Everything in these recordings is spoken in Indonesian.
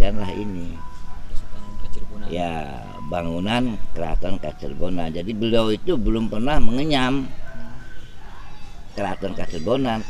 mendirikanlah ini. Kesultanan Kacirbonan. Ya, bangunan Keraton Kacirbonan. Jadi beliau itu belum pernah mengenyam Keraton Kacirbonan.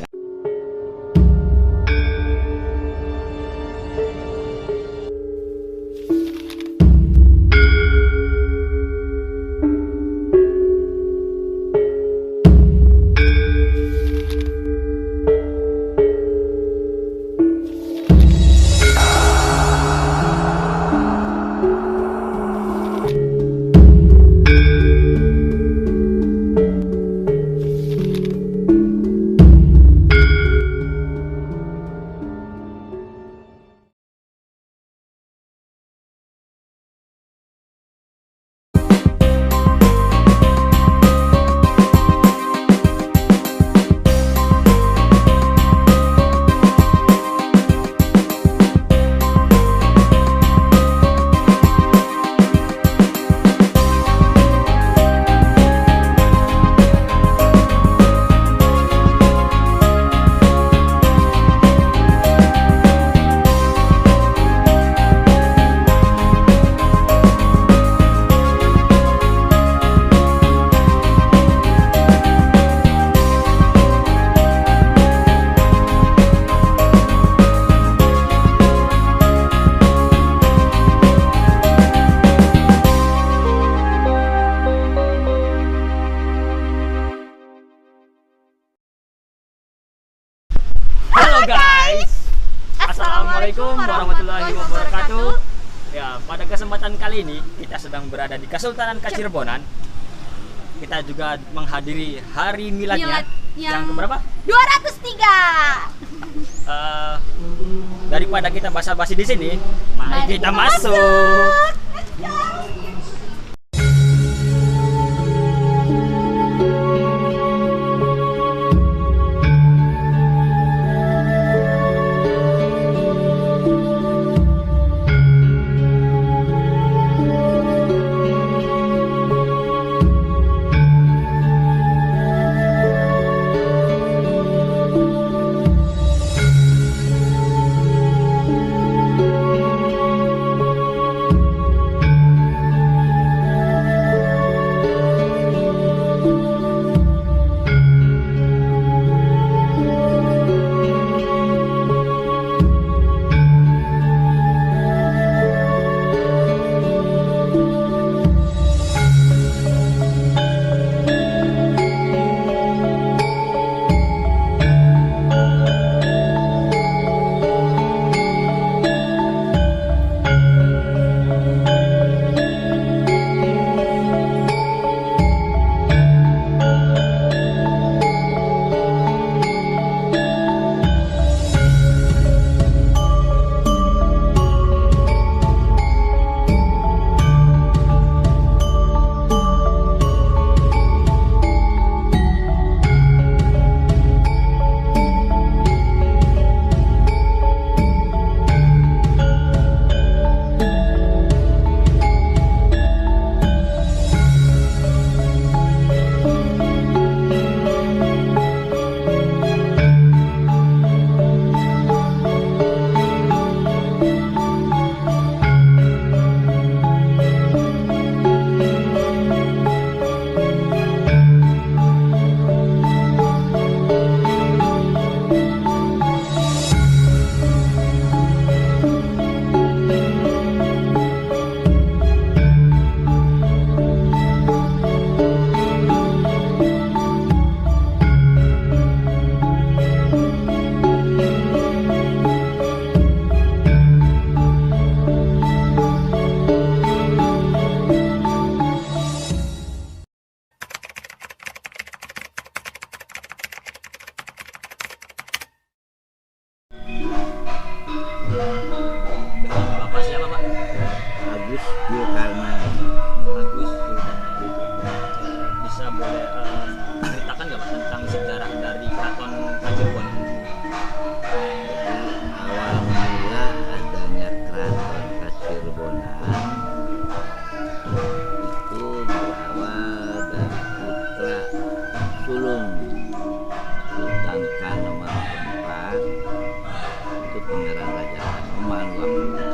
Halo guys, Assalamualaikum warahmatullahi wabarakatuh. Ya, pada kesempatan kali ini kita sedang berada di Kesultanan Kacirbonan. Kita juga menghadiri hari miladnya yang keberapa? 203. Daripada kita basa-basi di sini, mari kita masuk. Bapak siapa, Pak? Agus Zulkarnain. Agus Zulkarnain. Bisa boleh ceritakan nggak, Pak, tentang sejarah dari Keraton Kacirbonan? Awal mula adanya Keraton Kacirbonan itu berawal dari putra sulung Sultan Kanoman keempat, itu Pangeran Raja Kanoman waktu itu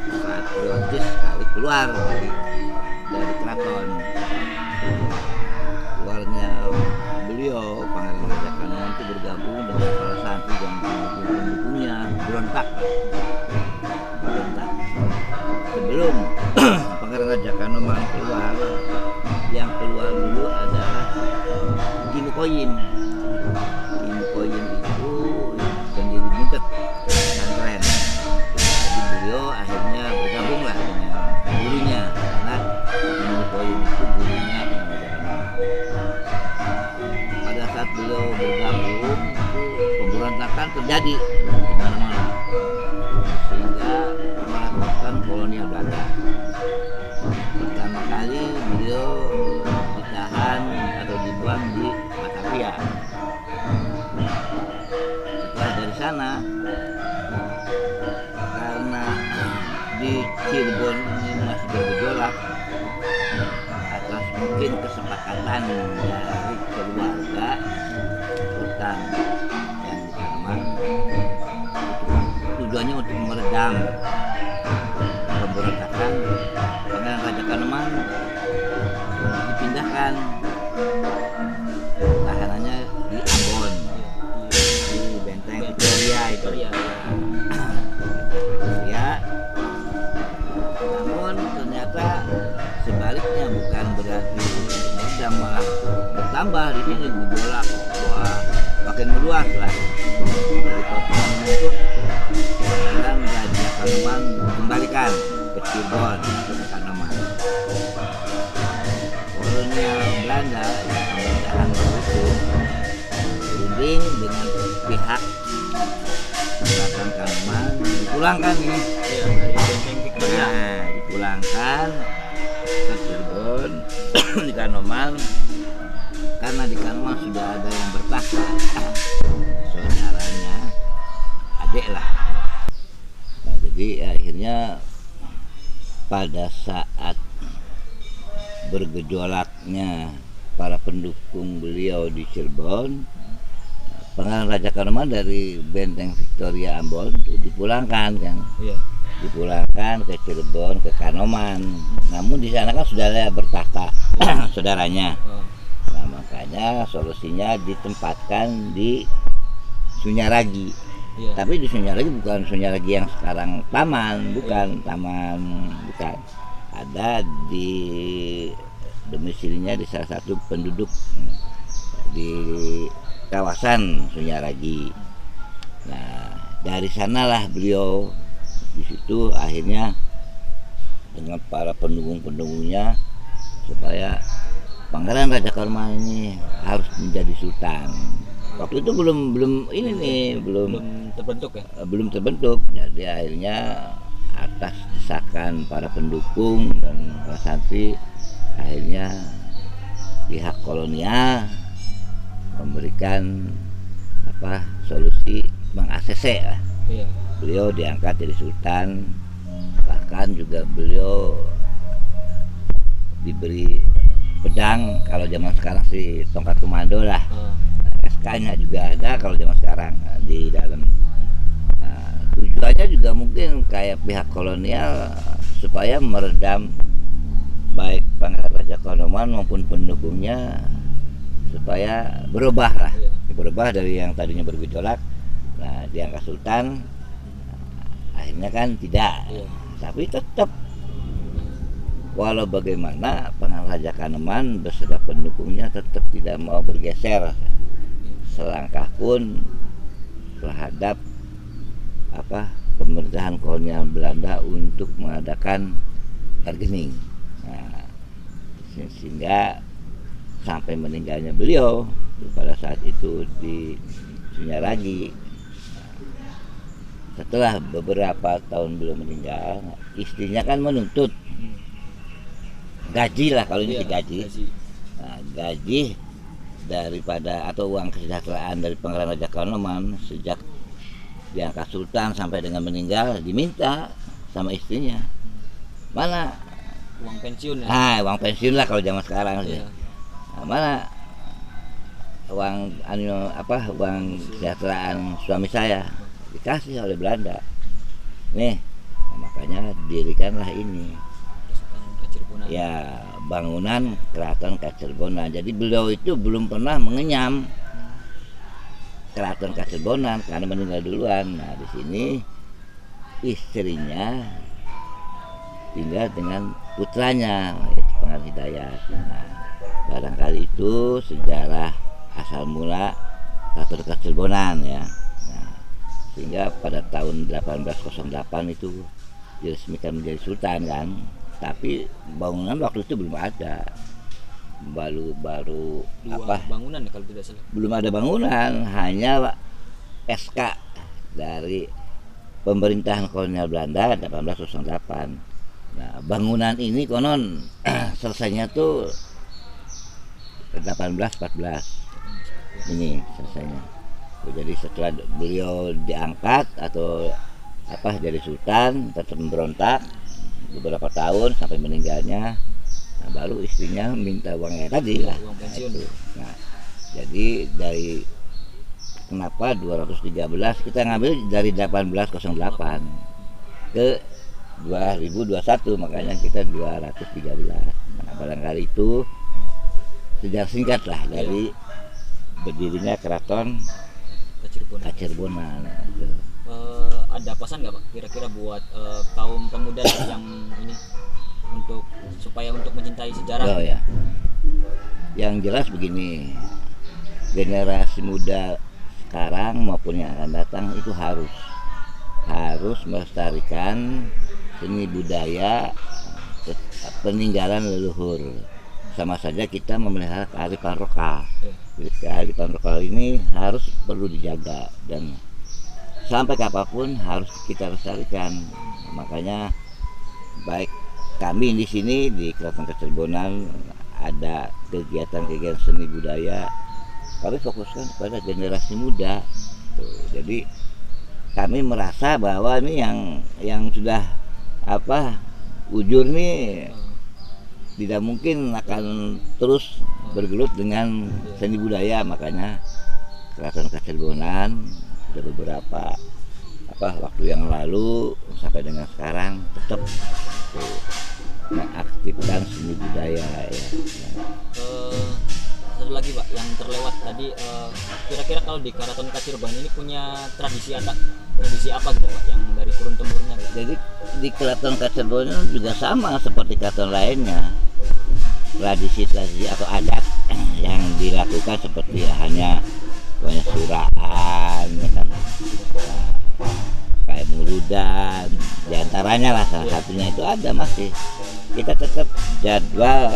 patriotis sekali keluar dari keraton. Keluarnya beliau Pangeran Raja Kanoman itu bergabung dengan para santri dan pendukungnya berontak. Sebelum Pangeran Raja Kanoman keluar, yang keluar dulu adalah Jimu Koyin. Jimu Koyin itu pendiri Buntet pesantren. Jadi beliau akhirnya bergabunglah dengan gurunya karena Jimu Koyin itu gurunya Pangeran Raja Kanoman. Pada saat beliau bergabung, pemberontakan terjadi di mana-mana sehingga melakukan kolonial Belanda. Pertama kali beliau ditahan atau dibuang di Batavia. Setelah dari sana, karena di Cirebon ini masih bergejolak atas mungkin kesepakatan dari keluarga Sultan yang di Kanoman, tujuannya untuk meredam pemberontakan, Pangeran Raja Kanoman dipindahkan tahanannya di Ambon, di Benteng Victoria itu. Ya, namun ternyata sebaliknya, bukan berarti meredam, malah bertambah di sini gejolak. Wah, makin meluas lah. Dari potongan itu Pangeran Raja Kanoman dikembalikan ke Cirebon, ke Kanoman. Kolonial Belanda yang pemerintahan itu berunding dengan pihak Keraton Kanoman, dipulangkan nih. Iya, dari Benteng Victoria. Nah, dipulangkan ke Cirebon di Kanoman karena di Kanoman sudah ada yang bertahta, saudaranya, adik lah. Nah, jadi akhirnya pada saat bergejolaknya para pendukung beliau di Cirebon, Pangeran Raja Kanoman dari Benteng Victoria Ambon itu dipulangkan kan. Iya. Dipulangkan ke Cirebon, ke Kanoman. Namun di sana kan sudah ada bertahta saudaranya. Nah, makanya solusinya ditempatkan di Sunyaragi. Iya. Tapi di Sunyaragi bukan Sunyaragi yang sekarang taman, bukan taman, bukan. Ada di domisilinya di salah satu penduduk di kawasan Sunyaragi. Nah, dari sanalah beliau di situ akhirnya dengan para pendukung-pendukungnya supaya Pangeran Raja Kanoman ini harus menjadi sultan. Waktu itu belum ini nih, belum terbentuk ya. Belum terbentuk. Jadi akhirnya atas desakan para pendukung dan para santri, akhirnya pihak kolonial memberikan solusi meng-ACC lah. Iya. Beliau diangkat jadi sultan, bahkan juga beliau diberi pedang, kalau zaman sekarang sih tongkat komando lah. SK-nya juga ada kalau zaman sekarang di dalam. Nah, tujuannya juga mungkin kayak pihak kolonial supaya meredam baik Pangeran Raja Kanoman maupun pendukungnya supaya berubah lah, berubah dari yang tadinya bergejolak. Nah, diangkat sultan, akhirnya kan tidak. Tapi tetap walau bagaimana Pangeran Raja Kanoman beserta pendukungnya tetap tidak mau bergeser selangkah pun terhadap pemerintahan kolonial Belanda untuk mengadakan bargaining. Nah, sehingga sampai meninggalnya beliau pada saat itu di Sunyaragi. Setelah beberapa tahun beliau meninggal, istrinya kan menuntut gaji lah, kalau ini gaji. Nah, gaji daripada atau uang kesejahteraan dari Pangeran Raja Kanoman sejak diangkat sultan sampai dengan meninggal diminta sama istrinya. Mana uang pensiun ya? Uang pensiun lah kalau zaman sekarang. Nah, mana uang uang kesejahteraan suami saya dikasih oleh Belanda. Nih, nah, makanya didirikanlah ini Kesultanan Kacirbonan. ya, bangunan Keraton Kacirbonan. Jadi beliau itu belum pernah mengenyam Keraton Kacirbonan karena meninggal duluan. Nah, di sini istrinya tinggal dengan putranya, yaitu Pengabdi Hidayat. Nah, barangkali itu sejarah asal mula Keraton Kacirbonan ya. Nah, sehingga pada tahun 1808 itu diresmikan menjadi sultan kan. Tapi bangunan waktu itu belum ada. Baru Dua bangunan ya kalau tidak salah. belum ada bangunan, hanya SK dari pemerintahan kolonial Belanda 1808. Nah, bangunan ini konon selesainya tuh 1814 ini selesainya. Jadi setelah beliau diangkat atau jadi sultan, tetap memberontak beberapa tahun sampai meninggalnya. Nah, baru istrinya minta uangnya tadi lah. Uang pensiun. Itu. Nah, jadi dari kenapa 213 kita ngambil dari 1808 ke 2021, makanya kita 213. Nah, barangkali itu sejarah singkat lah dari berdirinya Keraton Kacirbonan. Ada pesan nggak Pak kira-kira buat kaum pemuda yang ini supaya untuk mencintai sejarah? Oh ya, yang jelas begini, generasi muda sekarang maupun yang akan datang itu harus melestarikan seni budaya peninggalan leluhur. Sama saja kita memelihara kearifan lokal. Jadi kearifan lokal ini perlu dijaga dan sampai kapanpun harus kita lestarikan. Makanya baik kami di sini di Keraton Kacirbonan ada kegiatan-kegiatan seni budaya, kami fokuskan pada generasi muda. Jadi kami merasa bahwa ini yang sudah ujur nih tidak mungkin akan terus bergelut dengan seni budaya. Makanya Keraton Kacirbonan sudah beberapa waktu yang lalu sampai dengan sekarang tetap mengaktifkan seni budaya ya. Satu lagi Pak yang terlewat tadi, kira-kira kalau di Keraton Kacirbonan ini punya tradisi apa gitu Pak yang dari turun temurunnya gitu? Jadi di Keraton Kacirbonan juga sama seperti keraton lainnya, tradisi atau adat yang dilakukan seperti hanya banyak suraan ya kan, kayak muludan diantaranya lah, salah satunya itu ada masih. Kita tetap jadwal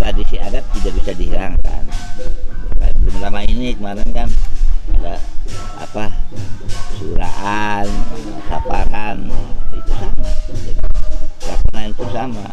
tradisi adat tidak bisa dihilangkan. Belum lama ini kemarin kan ada suraan, saparan, itu sama. Karena itu sama.